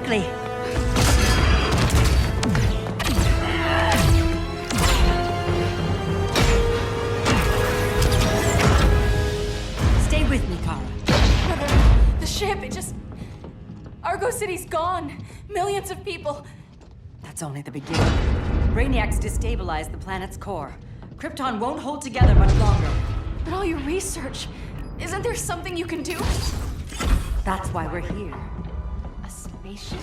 quickly. Stay with me, Kara. Brother, the ship, it just... Argo City's gone. Millions of people. That's only the beginning. Brainiac's destabilized the planet's core. Krypton won't hold together much longer. But all your research, isn't there something you can do? That's why we're here. A spaceship?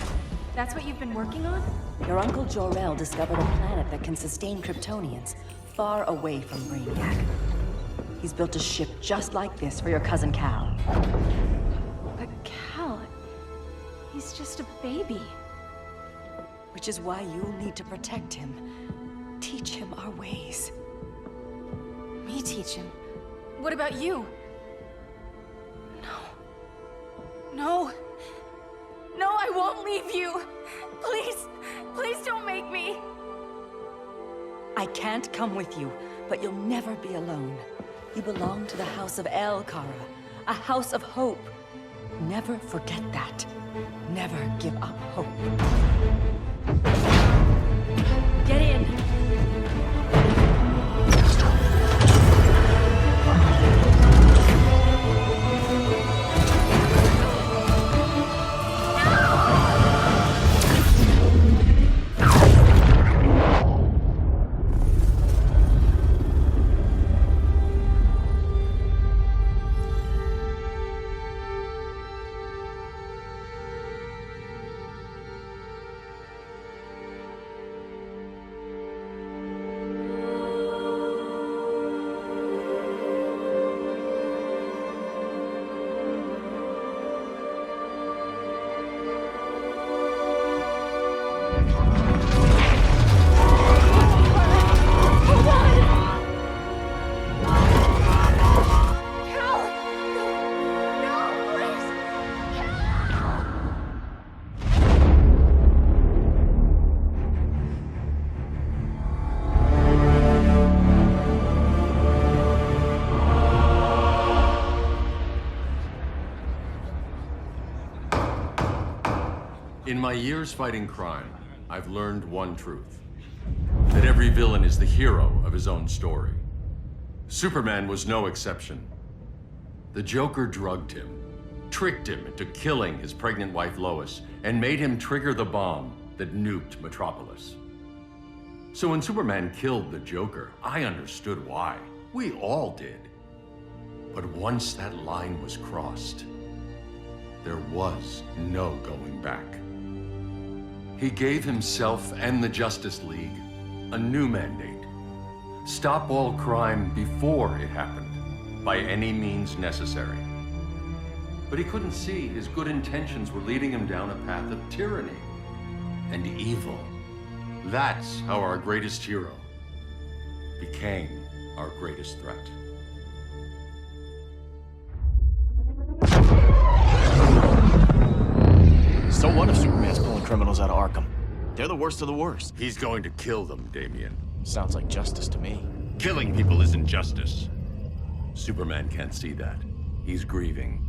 That's what you've been working on? Your uncle Jor-El discovered a planet that can sustain Kryptonians, far away from Brainiac. He's built a ship just like this for your cousin Cal. But Cal... he's just a baby. Which is why you'll need to protect him. Teach him our ways. Me teach him? What about you? No. No, I won't leave you. Please, please don't make me. I can't come with you, but you'll never be alone. You belong to the House of El, Kara. A house of hope. Never forget that. Never give up hope. Get in! In my years fighting crime, I've learned one truth. That every villain is the hero of his own story. Superman was no exception. The Joker drugged him, tricked him into killing his pregnant wife Lois, and made him trigger the bomb that nuked Metropolis. So when Superman killed the Joker, I understood why. We all did. But once that line was crossed, there was no going back. He gave himself and the Justice League a new mandate. Stop all crime before it happened, by any means necessary. But he couldn't see his good intentions were leading him down a path of tyranny and evil. That's how our greatest hero became our greatest threat. So what if Superman's pulling criminals out of Arkham? They're the worst of the worst. He's going to kill them, Damian. Sounds like justice to me. Killing people isn't justice. Superman can't see that. He's grieving.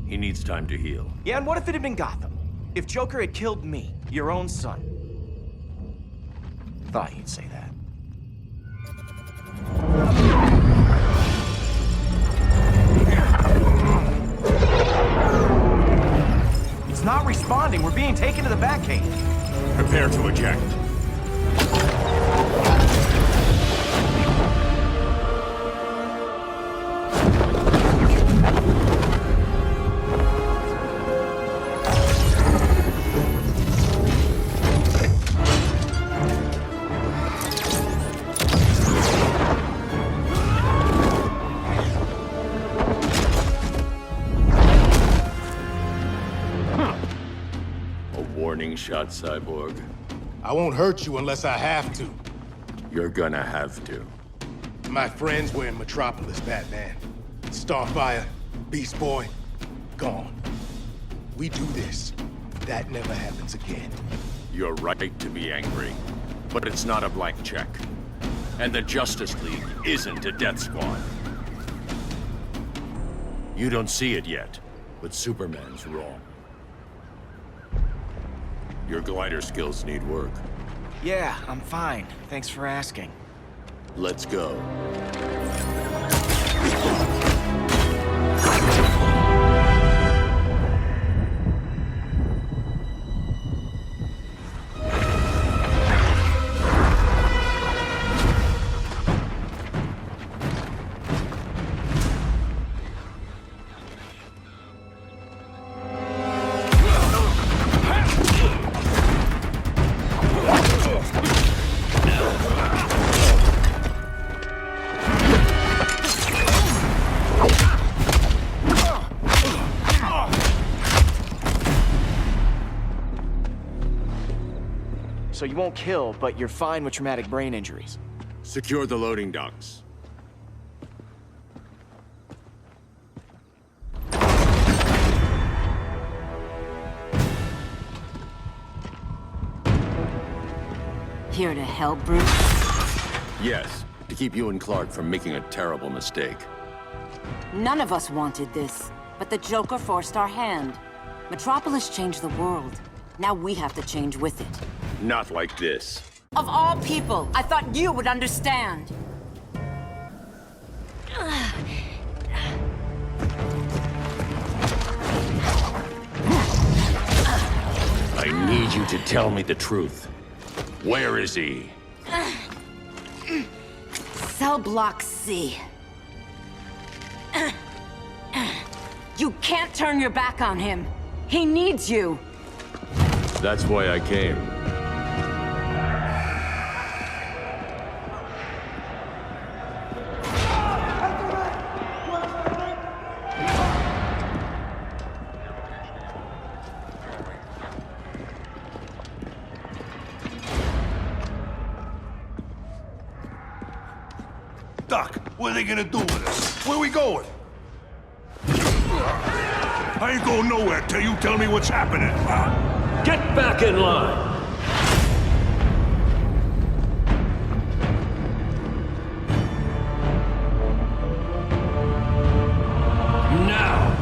He needs time to heal. Yeah, and what if it had been Gotham? If Joker had killed me, your own son? Thought you'd say that. It's not responding. We're being taken to the Batcave. Prepare to eject. Warning shot, Cyborg. I won't hurt you unless I have to. You're gonna have to. My friends were in Metropolis, Batman. Starfire, Beast Boy, gone. We do this. That never happens again. You're right to be angry, but it's not a blank check. And the Justice League isn't a death squad. You don't see it yet, but Superman's wrong. Your glider skills need work. Yeah, I'm fine. Thanks for asking. Let's go. So you won't kill, but you're fine with traumatic brain injuries. Secure the loading docks. Here to help, Bruce? Yes, to keep you and Clark from making a terrible mistake. None of us wanted this, but the Joker forced our hand. Metropolis changed the world. Now we have to change with it. Not like this. Of all people, I thought you would understand. I need you to tell me the truth. Where is he? Cell Block C. You can't turn your back on him. He needs you. That's why I came. Doc, what are they gonna do with us? Where we going? I ain't going nowhere till you tell me what's happening. Get back in line! Now!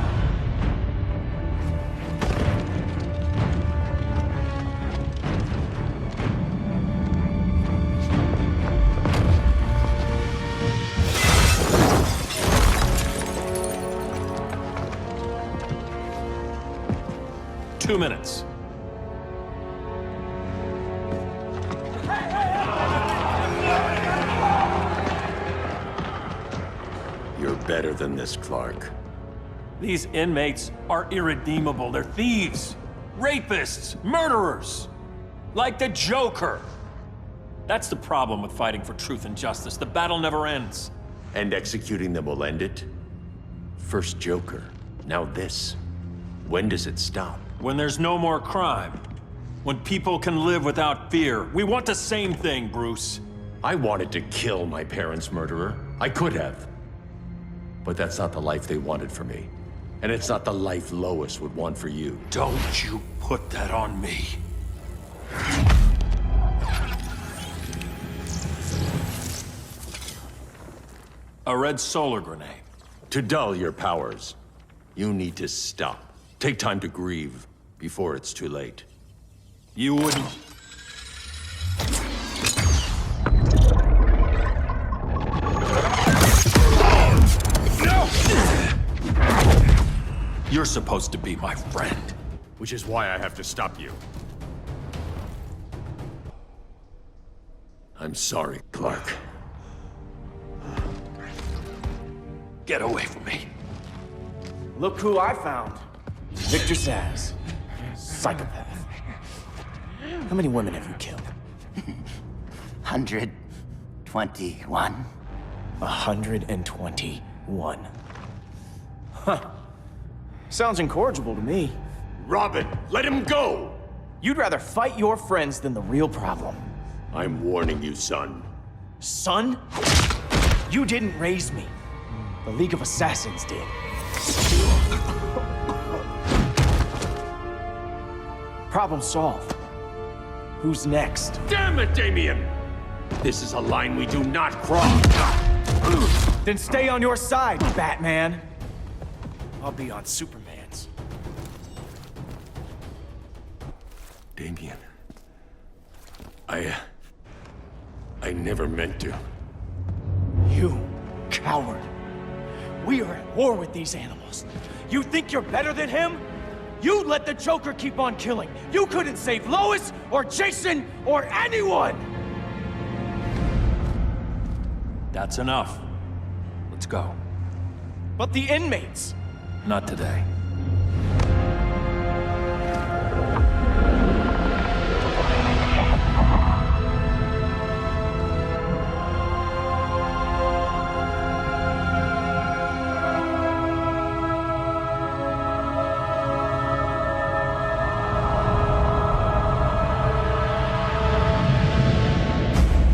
Two minutes. You're better than this, Clark. These inmates are irredeemable. They're thieves, rapists, murderers. Like the Joker. That's the problem with fighting for truth and justice. The battle never ends. And executing them will end it? First Joker, now this. When does it stop? When there's no more crime. When people can live without fear. We want the same thing, Bruce. I wanted to kill my parents' murderer. I could have. But that's not the life they wanted for me. And it's not the life Lois would want for you. Don't you put that on me. A red solar grenade. To dull your powers, you need to stop. Take time to grieve before it's too late. You wouldn't... You're supposed to be my friend. Which is why I have to stop you. I'm sorry, Clark. Get away from me. Look who I found. Victor Zsasz. Psychopath. How many women have you killed? 121. 121. Huh. Sounds incorrigible to me. Robin, let him go! You'd rather fight your friends than the real problem. I'm warning you, son. Son? You didn't raise me. The League of Assassins did. Problem solved. Who's next? Damn it, Damien! This is a line we do not cross. Then stay on your side, Batman. I'll be on Superman's. Damien. I never meant to. You coward. We are at war with these animals. You think you're better than him? You let the Joker keep on killing. You couldn't save Lois, or Jason, or anyone! That's enough. Let's go. But the inmates! Not today.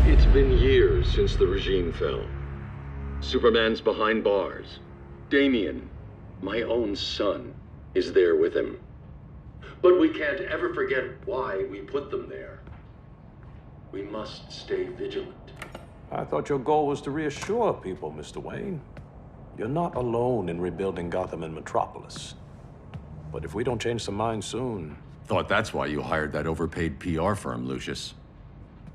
It's been years since the regime fell. Superman's behind bars. Damien, my own son, is there with him. But we can't ever forget why we put them there. We must stay vigilant. I thought your goal was to reassure people, Mr. Wayne. You're not alone in rebuilding Gotham and Metropolis. But if we don't change some minds soon... Thought that's why you hired that overpaid PR firm, Lucius.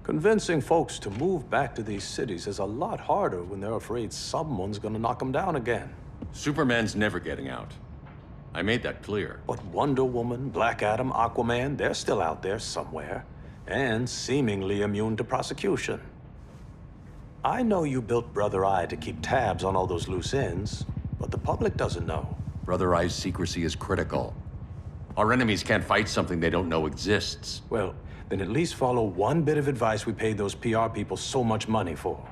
Convincing folks to move back to these cities is a lot harder when they're afraid someone's gonna knock them down again. Superman's never getting out. I made that clear. But Wonder Woman, Black Adam, Aquaman, they're still out there somewhere, and seemingly immune to prosecution. I know you built Brother Eye to keep tabs on all those loose ends, but the public doesn't know. Brother Eye's secrecy is critical. Our enemies can't fight something they don't know exists. Well, then at least follow one bit of advice we paid those PR people so much money for.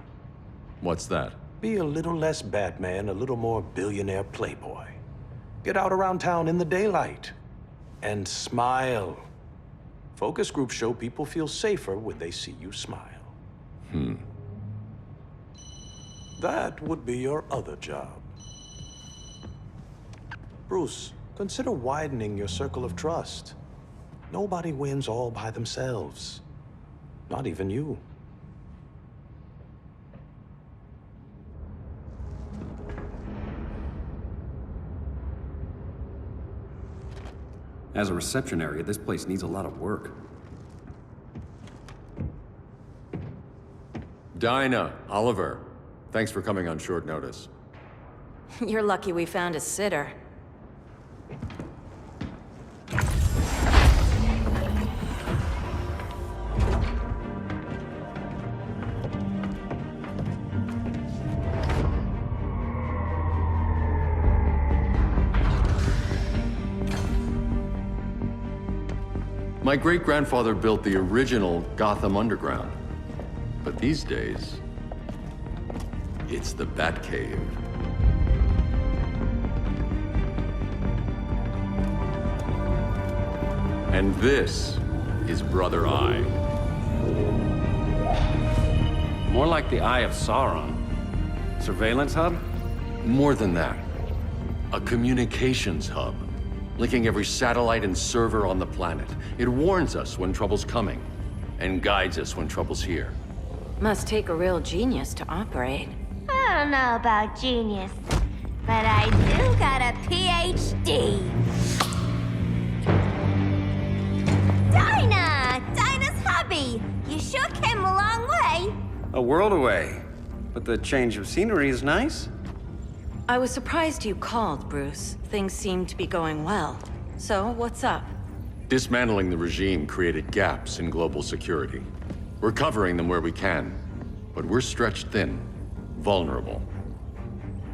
What's that? Be a little less Batman, a little more billionaire playboy. Get out around town in the daylight. And smile. Focus groups show people feel safer when they see you smile. That would be your other job. Bruce, consider widening your circle of trust. Nobody wins all by themselves. Not even you. As a reception area, this place needs a lot of work. Dinah, Oliver, thanks for coming on short notice. You're lucky we found a sitter. My great-grandfather built the original Gotham Underground. But these days, it's the Batcave. And this is Brother Eye. More like the Eye of Sauron. Surveillance hub? More than that. A communications hub, linking every satellite and server on the planet. It warns us when trouble's coming, and guides us when trouble's here. Must take a real genius to operate. I don't know about genius, but I do got a PhD. Dinah's hubby! You sure came a long way. A world away. But the change of scenery is nice. I was surprised you called, Bruce. Things seem to be going well. So, what's up? Dismantling the regime created gaps in global security. We're covering them where we can, but we're stretched thin, vulnerable.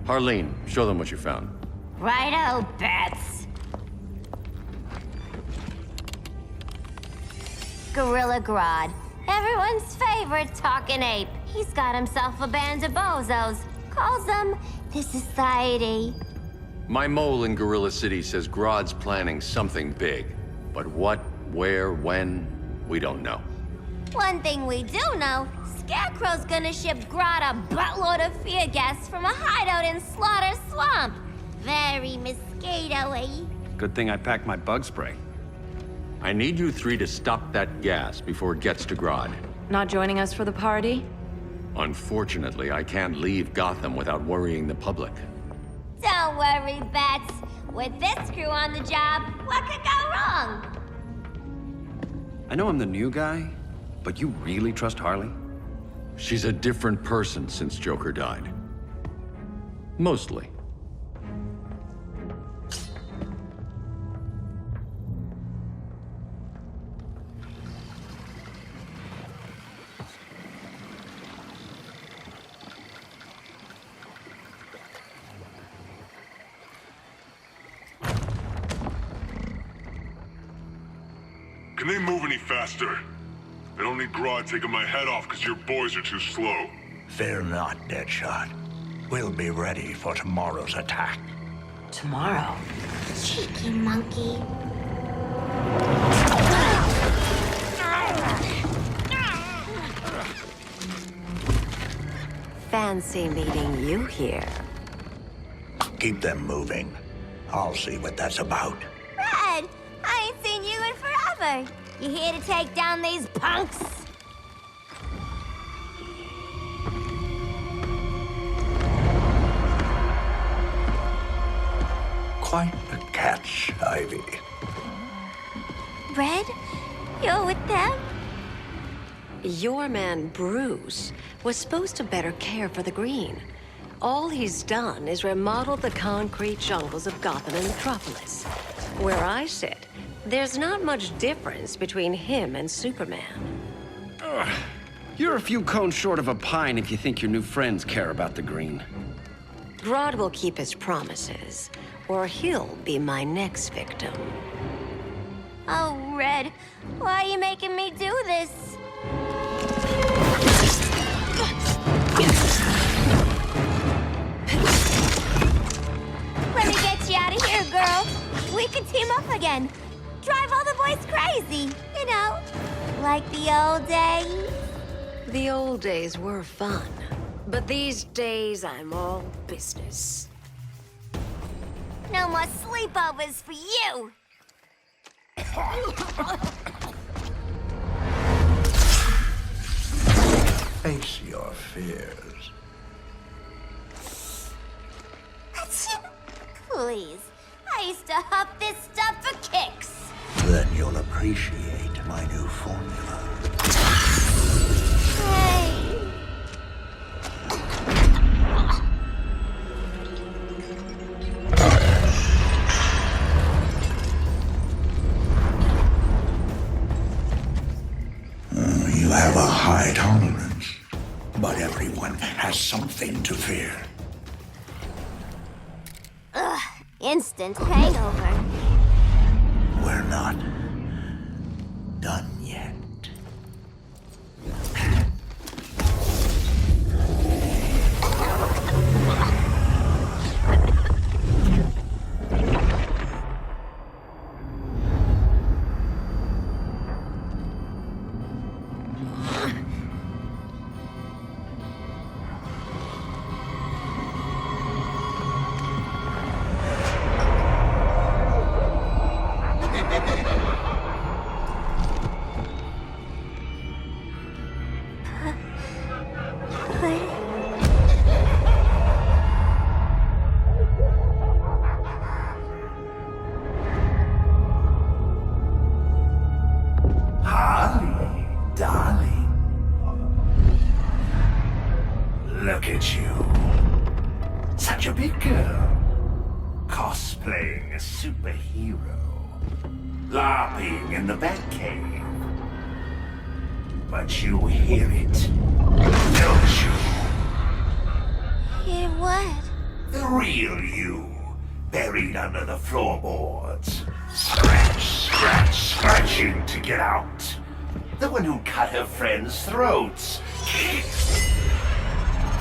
Harleen, show them what you found. Righto, Bats. Gorilla Grodd. Everyone's favorite talking ape. He's got himself a band of bozos. Calls them the Society. My mole in Gorilla City says Grodd's planning something big. But what, where, when, we don't know. One thing we do know, Scarecrow's gonna ship Grodd a buttload of fear gas from a hideout in Slaughter Swamp. Very mosquito-y. Good thing I packed my bug spray. I need you three to stop that gas before it gets to Grodd. Not joining us for the party? Unfortunately, I can't leave Gotham without worrying the public. Don't worry, Bats. With this crew on the job, what could go wrong? I know I'm the new guy, but you really trust Harley? She's a different person since Joker died. Mostly. Can they move any faster? I don't need Grodd taking my head off because your boys are too slow. Fear not, Deadshot. We'll be ready for tomorrow's attack. Tomorrow? Cheeky monkey. Fancy meeting you here. Keep them moving. I'll see what that's about. Red, I ain't seen you in forever. You here to take down these punks? Quite a catch, Ivy. Red, you're with them? Your man, Bruce, was supposed to better care for the Green. All he's done is remodel the concrete jungles of Gotham and Metropolis. Where I sit, there's not much difference between him and Superman. You're a few cones short of a pine if you think your new friends care about the Green. Grodd will keep his promises, or he'll be my next victim. Oh, Red, why are you making me do this? Let me get you out of here, girl. We can team up again. Drive all the boys crazy, you know, like the old days. The old days were fun, but these days I'm all business. No more sleepovers for you. Face your fears. Please, I used to huff this stuff for kicks. Then you'll appreciate my new formula. Hey. You have a high tolerance, but everyone has something to fear. Ugh, instant hangover. We're not done yet. Harley, darling. Look at you. Such a big girl. Cosplaying a superhero. LARPing in the Batcave. But you hear it, don't you? Hear what? The real you, buried under the floorboards. Scratch, scratch, scratching to get out. The one who cut her friends' throats.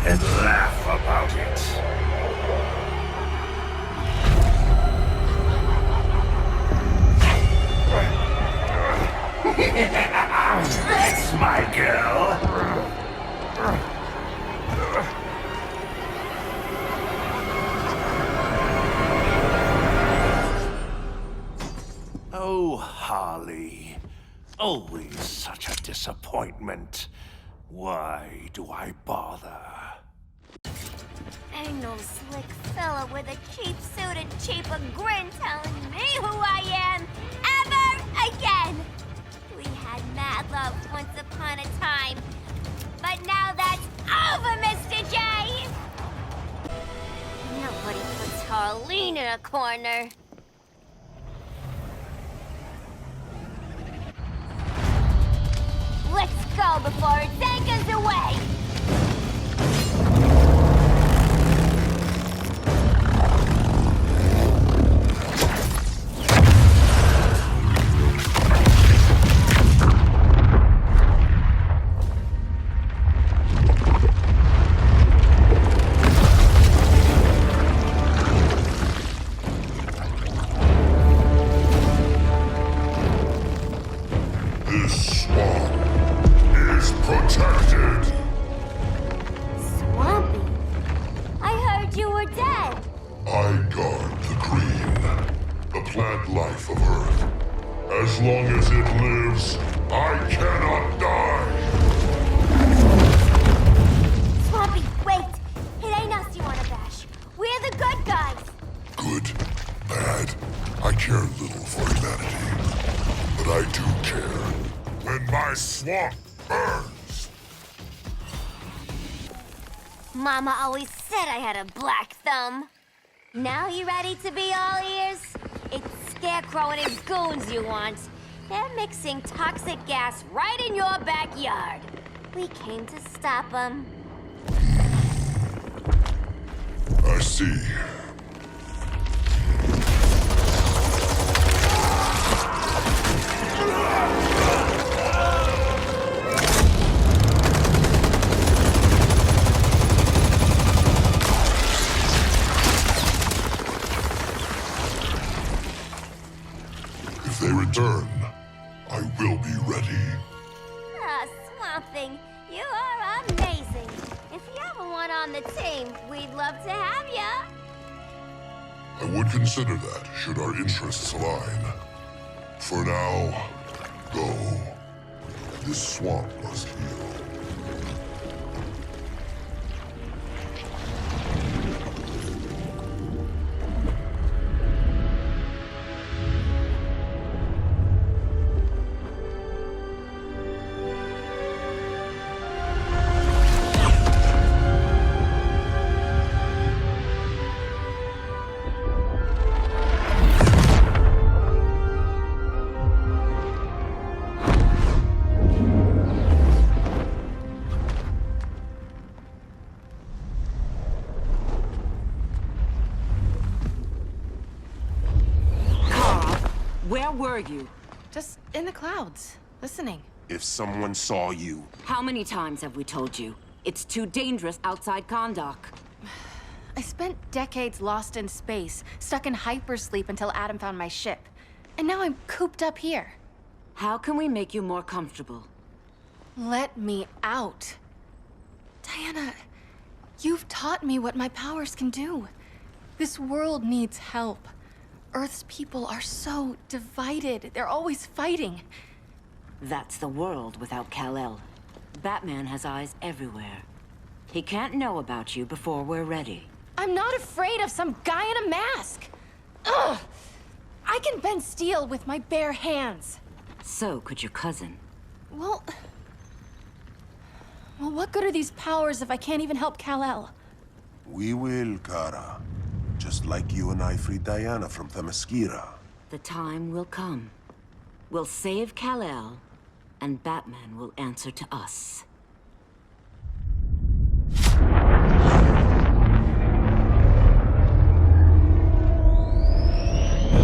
And laugh about it. That's my girl. Oh, Harley. Always such a disappointment. Why do I bother? Ain't no slick fella with a cheap suit and cheaper grin telling me who I am ever again. We had love once upon a time. But now that's over, Mr. J! Nobody puts Harleen in a corner. Let's go before it anchors away! This swamp is protected. Swampy? I heard you were dead. I guard the green, the plant life of Earth. As long as it lives, I cannot die. Swampy, wait! It ain't us you wanna bash. We're the good guys. Good, bad, I care little for humanity. But I do care when my swamp burns. Mama always said I had a black thumb. Now you ready to be all ears? It's Scarecrow and his goons you want. They're mixing toxic gas right in your backyard. We came to stop them. I see. If they return, I will be ready. Ah, Swamp Thing, you are amazing. If you ever want on the team, we'd love to have ya. I would consider that, should our interests align. For now, go. This swamp must heal. Where were you? Just in the clouds, listening. If someone saw you, How many times have we told you? It's too dangerous outside Kahndaq. I spent decades lost in space, stuck in hypersleep until Adam found my ship. And now I'm cooped up here. How can we make you more comfortable? Let me out. Diana, you've taught me what my powers can do. This world needs help. Earth's people are so divided. They're always fighting. That's the world without Kal-El. Batman has eyes everywhere. He can't know about you before we're ready. I'm not afraid of some guy in a mask. Ugh! I can bend steel with my bare hands. So could your cousin. Well, what good are these powers if I can't even help Kal-El? we will, Kara. Just like you and I freed Diana from Themyscira. The time will come. We'll save Kal-El, and Batman will answer to us.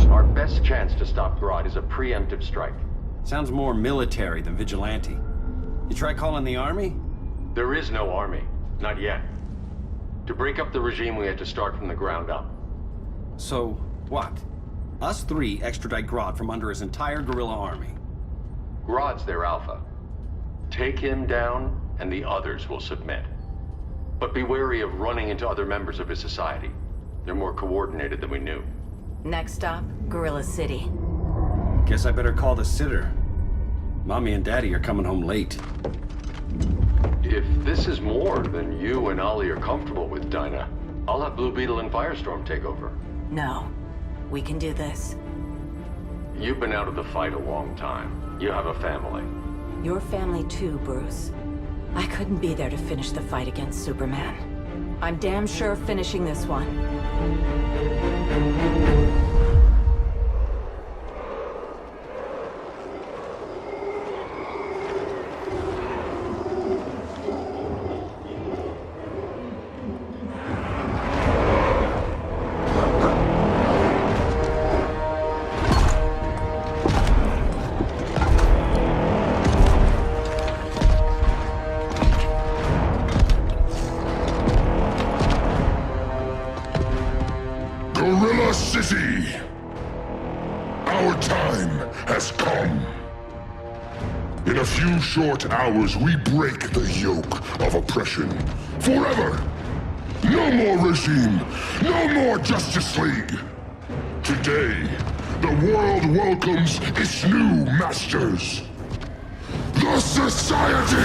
Our best chance to stop Grodd is a preemptive strike. Sounds more military than vigilante. You try calling the army? There is no army. Not yet. To break up the regime, we had to start from the ground up. So, what? Us three extradite Grodd from under his entire guerrilla army. Grodd's their alpha. Take him down, and the others will submit. But be wary of running into other members of his society. They're more coordinated than we knew. Next stop, Gorilla City. Guess I better call the sitter. Mommy and Daddy are coming home late. If this is more than you and Ollie are comfortable with, Dinah, I'll have Blue Beetle and Firestorm take over. No. We can do this. You've been out of the fight a long time. You have a family. Your family too, Bruce. I couldn't be there to finish the fight against Superman. I'm damn sure finishing this one. Gorilla City! Our time has come. In a few short hours, we break the yoke of oppression. Forever! No more regime! No more Justice League! Today, the world welcomes its new masters. The Society!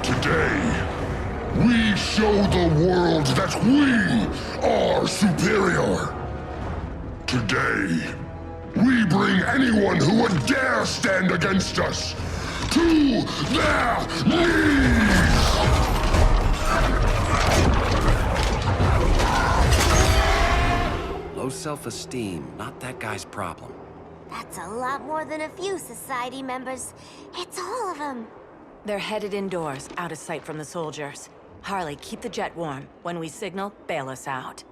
Today, we show the world that we are superior. Today, we bring anyone who would dare stand against us to their knees! Low self-esteem, not that guy's problem. That's a lot more than a few Society members. It's all of them. They're headed indoors, out of sight from the soldiers. Harley, keep the jet warm. When we signal, bail us out.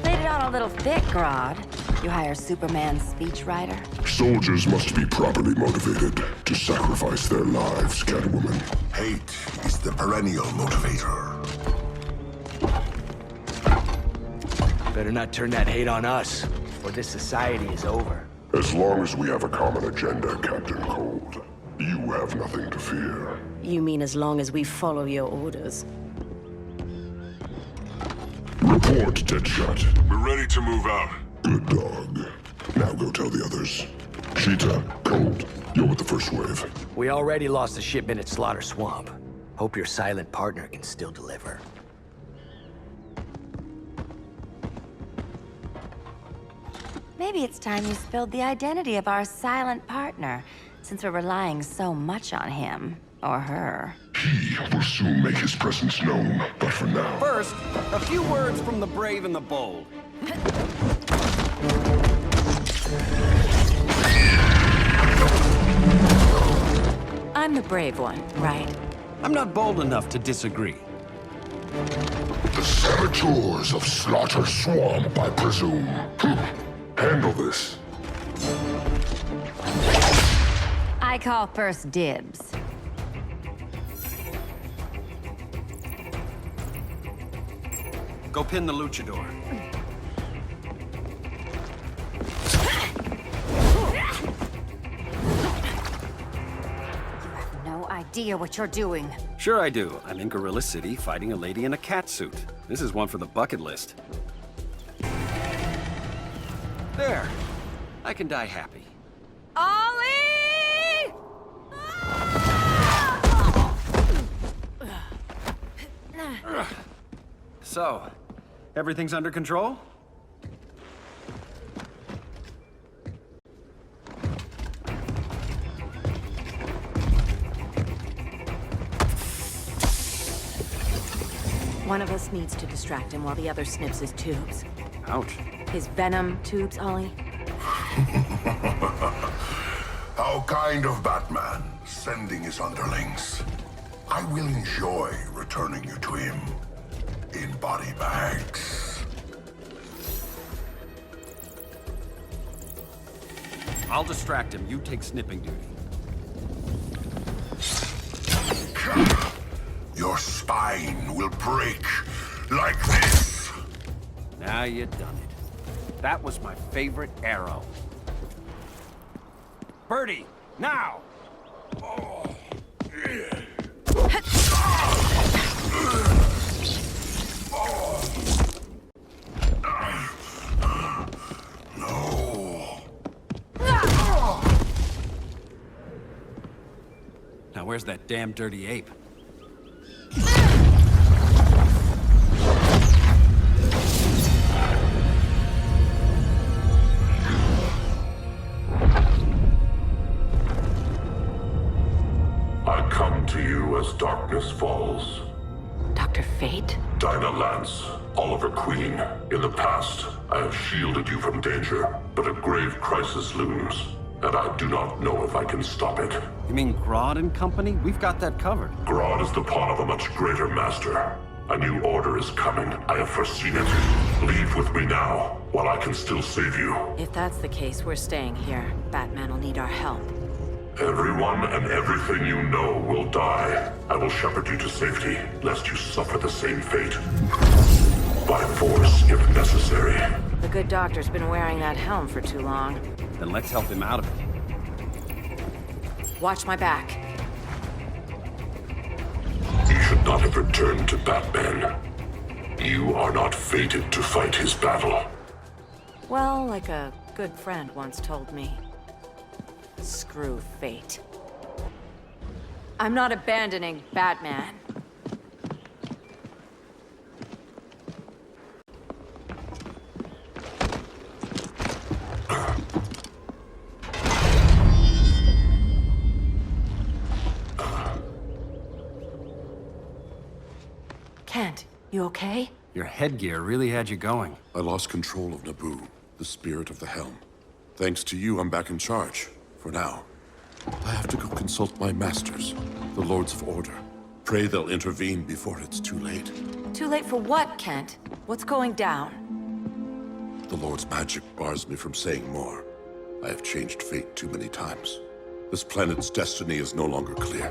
Played it on a little thick, Grodd. You hire Superman's speechwriter? Soldiers must be properly motivated to sacrifice their lives, Catwoman. Hate is the perennial motivator. Better not turn that hate on us, or this society is over. As long as we have a common agenda, Captain Cold, you have nothing to fear. You mean as long as we follow your orders? Report, Deadshot. We're ready to move out. Good dog. Now go tell the others. Cheetah, Cold, you're with the first wave. We already lost a shipment at Slaughter Swamp. Hope your silent partner can still deliver. Maybe it's time you spilled the identity of our silent partner, since we're relying so much on him, or her. He will soon make his presence known, but for now... First, a few words from the brave and the bold. I'm the brave one, right? I'm not bold enough to disagree. The saboteurs of Slaughter Swamp, I presume. Handle this. I call first dibs. Go pin the luchador. No idea what you're doing. Sure I do. I'm in Gorilla City fighting a lady in a cat suit. This is one for the bucket list. There. I can die happy. Ollie! So, everything's under control? One of us needs to distract him while the other snips his tubes. Ouch. His venom tubes, Ollie? How kind of Batman, sending his underlings. I will enjoy returning you to him in body bags. I'll distract him. You take snipping duty. Your spine will break like this. Now you done it. That was my favorite arrow. Birdie, now! Now where's that damn dirty ape? I come to you as darkness falls. Dr. Fate? Dinah Lance, Oliver Queen. In the past, I have shielded you from danger, but a grave crisis looms, and I do not know if I can stop it. You mean Grodd and company? We've got that covered. Grodd is the pawn of a much greater master. A new order is coming. I have foreseen it. Leave with me now, while I can still save you. If that's the case, we're staying here. Batman will need our help. Everyone and everything you know will die. I will shepherd you to safety, lest you suffer the same fate. By force, if necessary. The good doctor's been wearing that helm for too long. Then let's help him out of it. Watch my back. You should not have returned to Batman. You are not fated to fight his battle. Well, like a good friend once told me. Screw fate. I'm not abandoning Batman. Kent, you okay? Your headgear really had you going. I lost control of Naboo, the spirit of the helm. Thanks to you, I'm back in charge. For now. I have to go consult my masters, the Lords of Order. Pray they'll intervene before it's too late. Too late for what, Kent? What's going down? The Lord's magic bars me from saying more. I have changed fate too many times. This planet's destiny is no longer clear.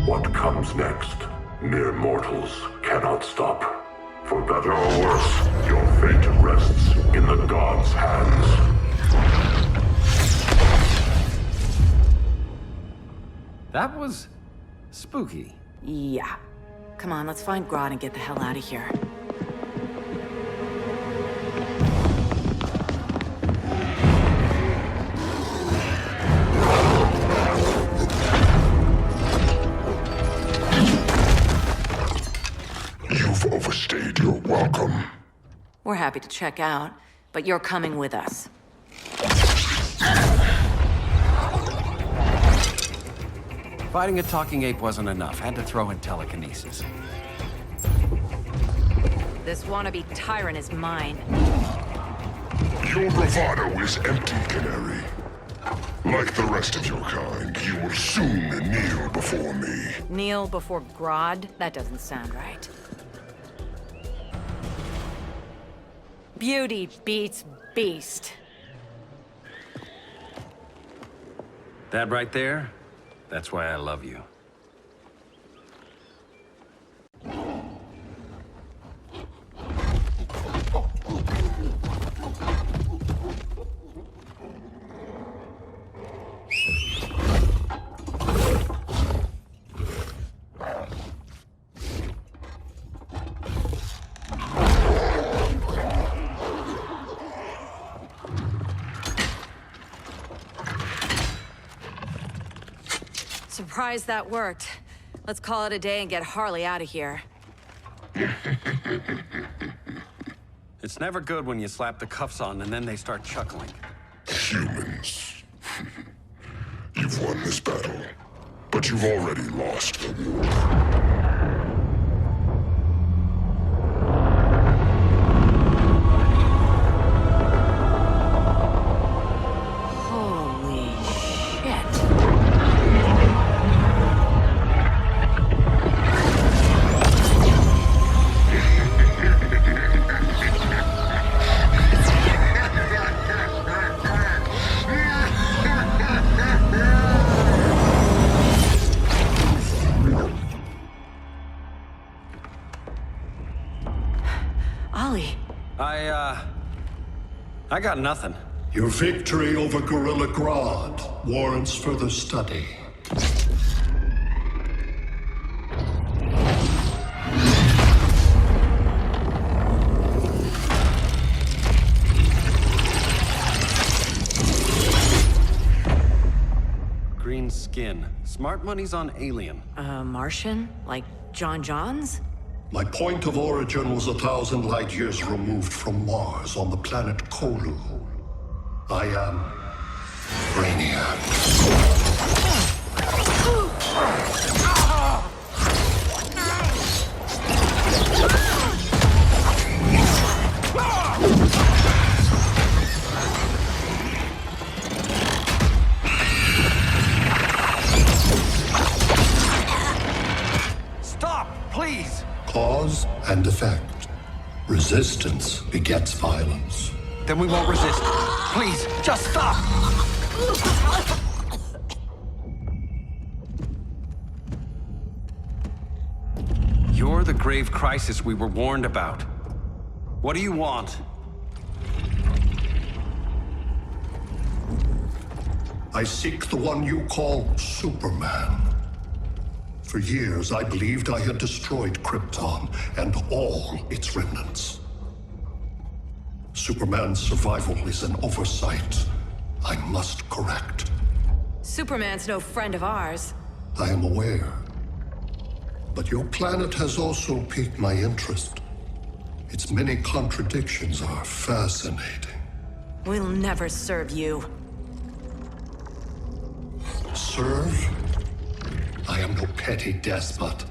What comes next? Mere mortals cannot stop. For better or worse, your fate rests in the gods' hands. That was spooky. Yeah. Come on, let's find Grodd and get the hell out of here. You've overstayed your welcome. We're happy to check out, but you're coming with us. Fighting a talking ape wasn't enough. Had to throw in telekinesis. This wannabe tyrant is mine. Your bravado is empty, Canary. Like the rest of your kind, you will soon kneel before me. Kneel before Grodd? That doesn't sound right. Beauty beats beast. That right there? That's why I love you. Surprised that worked. Let's call it a day and get Harley out of here. It's never good when you slap the cuffs on and then they start chuckling. Humans. You've won this battle, but you've already lost the war. I got nothing. Your victory over Gorilla Grodd warrants further study. Green skin. Smart money's on alien. Martian? Like John Johns? My point of origin was 1,000 light years removed from Mars on the planet Kolu. I am Brainiac. Stop, please! Cause and effect. Resistance begets violence. Then we won't resist. Please, just stop! You're the grave crisis we were warned about. What do you want? I seek the one you call Superman. For years, I believed I had destroyed Krypton and all its remnants. Superman's survival is an oversight I must correct. Superman's no friend of ours. I am aware. But your planet has also piqued my interest. Its many contradictions are fascinating. We'll never serve you. Serve? I am no petty despot.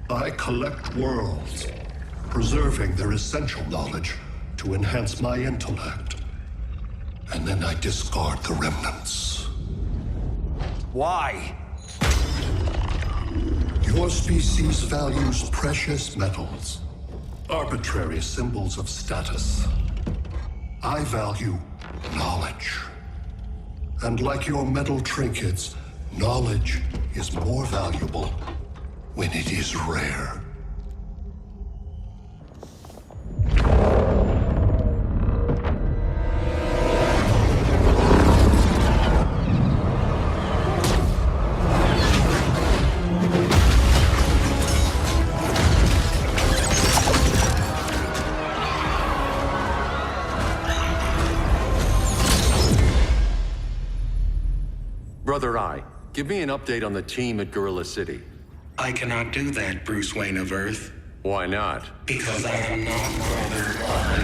I collect worlds, preserving their essential knowledge to enhance my intellect. And then I discard the remnants. Why? Your species values precious metals, arbitrary symbols of status. I value knowledge. And like your metal trinkets, knowledge is more valuable when it is rare. Brother Eye, give me an update on the team at Gorilla City. I cannot do that, Bruce Wayne of Earth. Why not? Because I am not Brother Eye.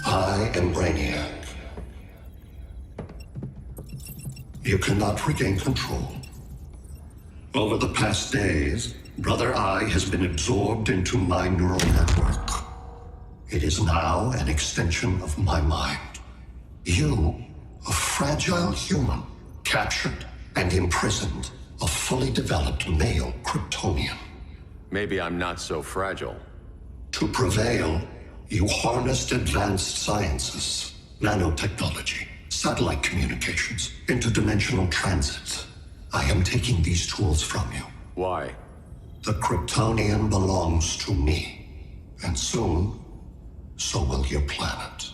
I am Brainiac. You cannot regain control. Over the past days, Brother Eye has been absorbed into my neural network. It is now an extension of my mind. You, a fragile human, captured and imprisoned a fully developed male Kryptonian. Maybe I'm not so fragile. To prevail, you harnessed advanced sciences, nanotechnology, satellite communications, interdimensional transit. I am taking these tools from you. Why? The Kryptonian belongs to me. And soon, so will your planet.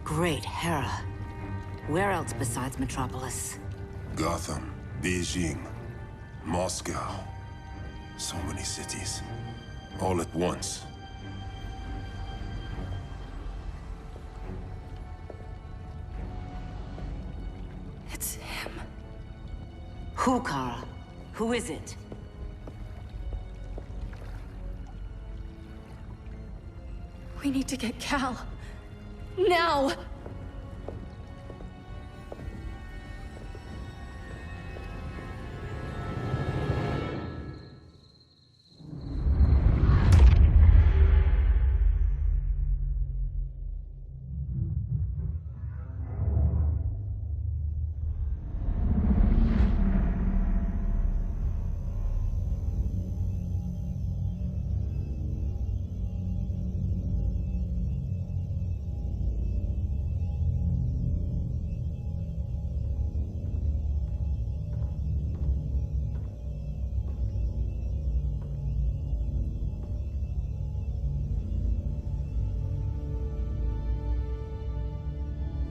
Great Hera. Where else besides Metropolis? Gotham, Beijing, Moscow. So many cities. All at once. It's him. Who, Kara? Who is it? We need to get Cal. Now!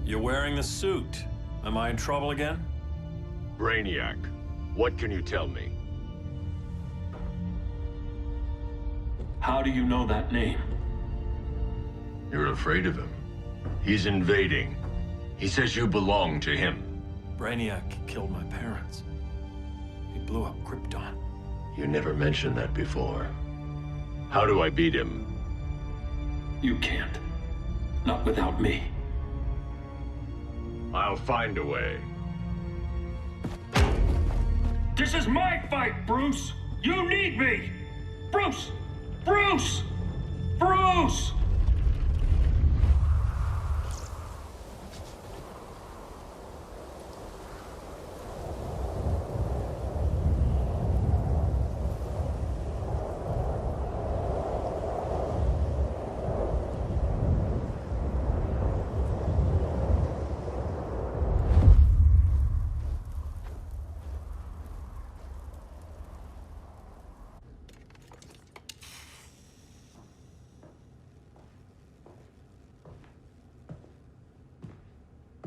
You're wearing the suit. Am I in trouble again? Brainiac, what can you tell me? How do you know that name? You're afraid of him. He's invading. He says you belong to him. Brainiac killed my parents. He blew up Krypton. You never mentioned that before. How do I beat him? You can't. Not without me. I'll find a way. This is my fight, Bruce! You need me! Bruce! Bruce! Bruce!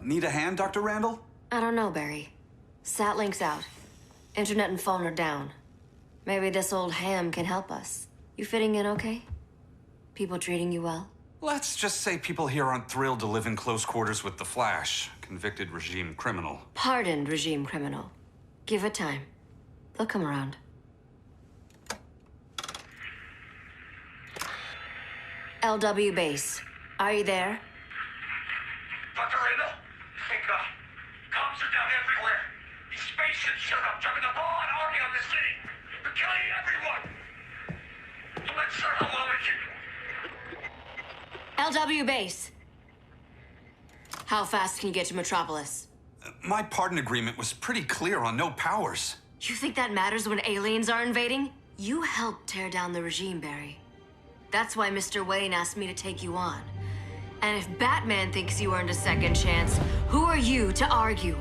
Need a hand, Dr. Randall? I don't know, Barry. Satlink's out. Internet and phone are down. Maybe this old ham can help us. You fitting in okay? People treating you well? Let's just say people here aren't thrilled to live in close quarters with the Flash, convicted regime criminal. Pardoned regime criminal. Give it time. They'll come around. LW base. Are you there? Dr. Randall? Thank God. Cops are down everywhere. These spaceships showed up, driving a ball and army on the city. They're killing everyone. I'm not sure how well we can... LW base. How fast can you get to Metropolis? My pardon agreement was pretty clear on no powers. You think that matters when aliens are invading? You helped tear down the regime, Barry. That's why Mr. Wayne asked me to take you on. And if Batman thinks you earned a second chance, who are you to argue?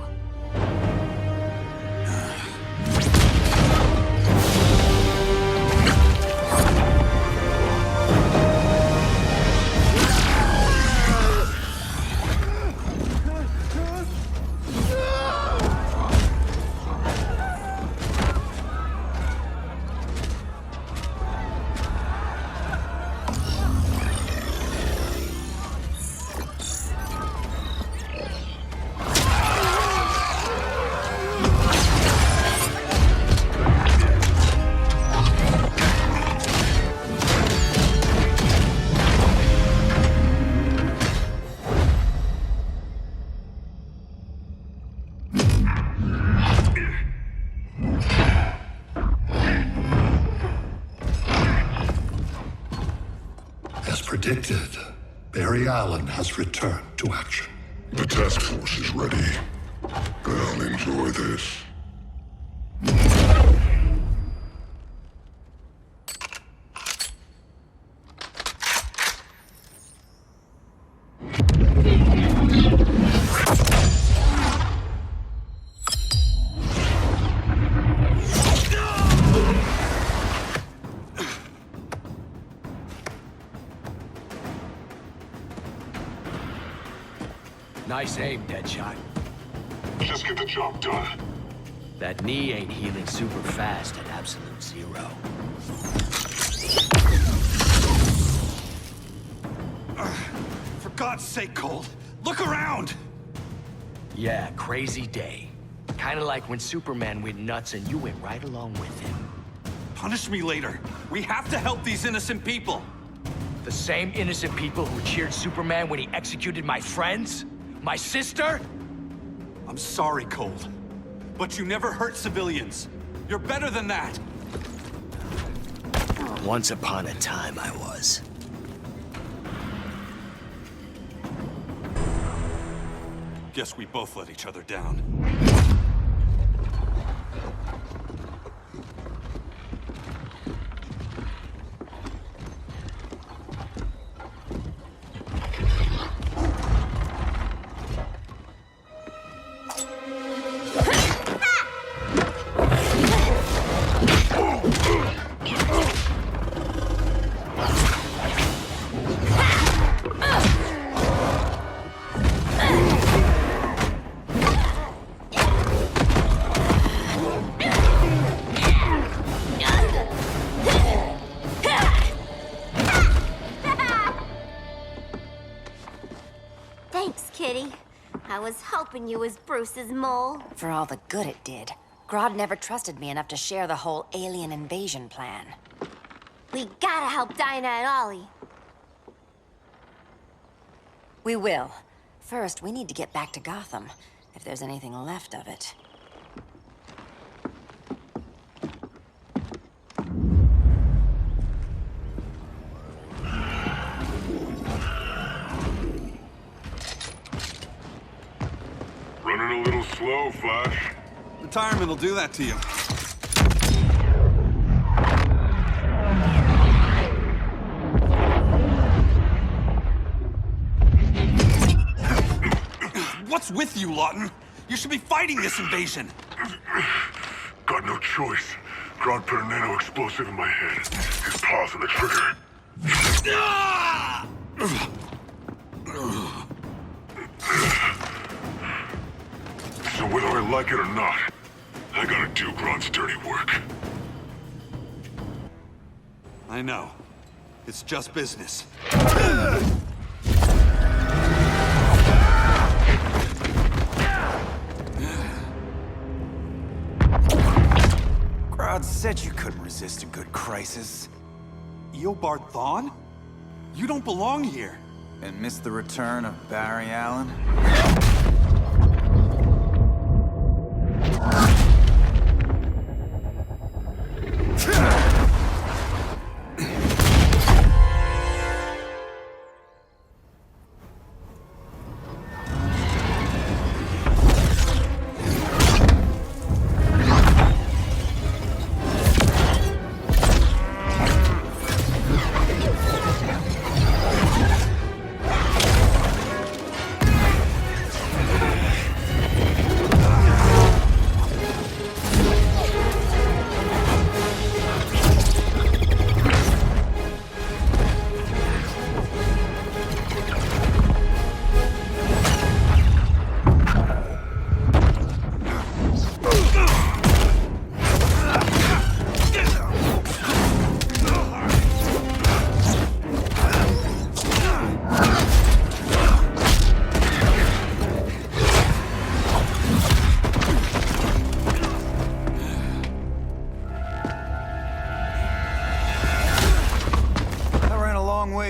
Predicted, Barry Allen has returned to action. The task force is ready. I'll enjoy this. Nice aim, Deadshot. Just get the job done. That knee ain't healing super fast at absolute zero. For God's sake, Cold, look around! Yeah, crazy day. Kinda like when Superman went nuts and you went right along with him. Punish me later. We have to help these innocent people. The same innocent people who cheered Superman when he executed my friends? My sister? I'm sorry, Cold. But you never hurt civilians. You're better than that. Once upon a time, I was. Guess we both let each other down. Thanks, Kitty. I was hoping you was Bruce's mole. For all the good it did. Grodd never trusted me enough to share the whole alien invasion plan. We gotta help Dinah and Ollie. We will. First, we need to get back to Gotham, if there's anything left of it. Running a little slow, Flash. Retirement will do that to you. What's with you, Lawton? You should be fighting this invasion. Got no choice. Grodd put a nano-explosive in my head. His paw's on the trigger. So whether I like it or not, I gotta do Grodd's dirty work. I know. It's just business. Grodd said you couldn't resist a good crisis. Eobard Thawne? You don't belong here. And miss the return of Barry Allen?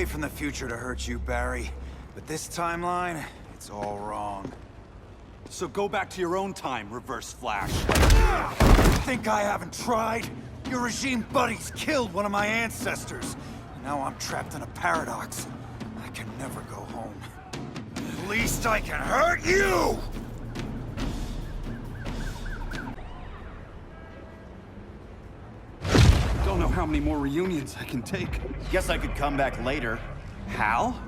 From the future to hurt you, Barry. But this timeline, it's all wrong. So go back to your own time, Reverse Flash. Think I haven't tried? Your regime buddies killed one of my ancestors. Now I'm trapped in a paradox. I can never go home. At least I can hurt you! Don't know how many more reunions I can take. Guess I could come back later. Hal?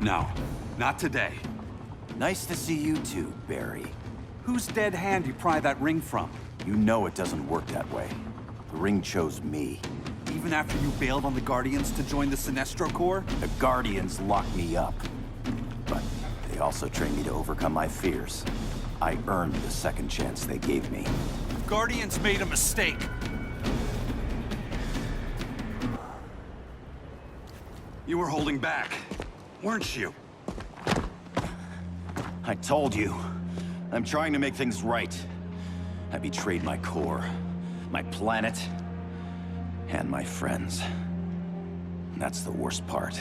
No, not today. Nice to see you too, Barry. Whose dead hand you pry that ring from? You know it doesn't work that way. The ring chose me. Even after you bailed on the Guardians to join the Sinestro Corps? The Guardians locked me up. But they also trained me to overcome my fears. I earned the second chance they gave me. Guardians made a mistake. You were holding back, weren't you? I told you. I'm trying to make things right. I betrayed my core, my planet, and my friends. That's the worst part.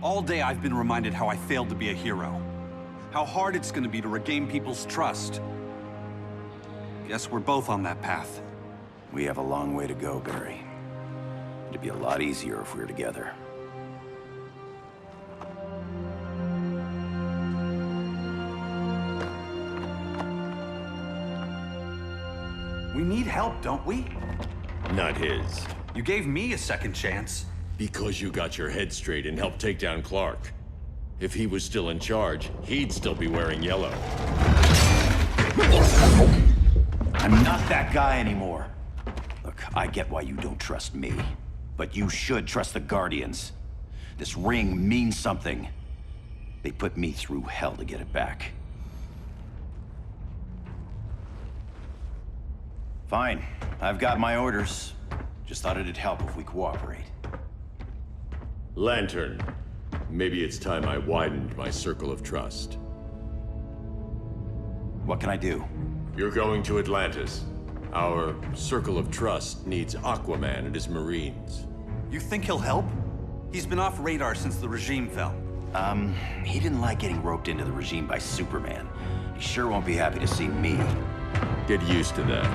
All day I've been reminded how I failed to be a hero. How hard it's gonna be to regain people's trust. Guess we're both on that path. We have a long way to go, Barry. It'd be a lot easier if we were together. We need help, don't we? Not his. You gave me a second chance. Because you got your head straight and helped take down Clark. If he was still in charge, he'd still be wearing yellow. I'm not that guy anymore. Look, I get why you don't trust me, but you should trust the Guardians. This ring means something. They put me through hell to get it back. Fine, I've got my orders. Just thought it'd help if we cooperate. Lantern, maybe it's time I widened my circle of trust. What can I do? You're going to Atlantis. Our circle of trust needs Aquaman and his Marines. You think he'll help? He's been off radar since the regime fell. He didn't like getting roped into the regime by Superman. He sure won't be happy to see me. Get used to that.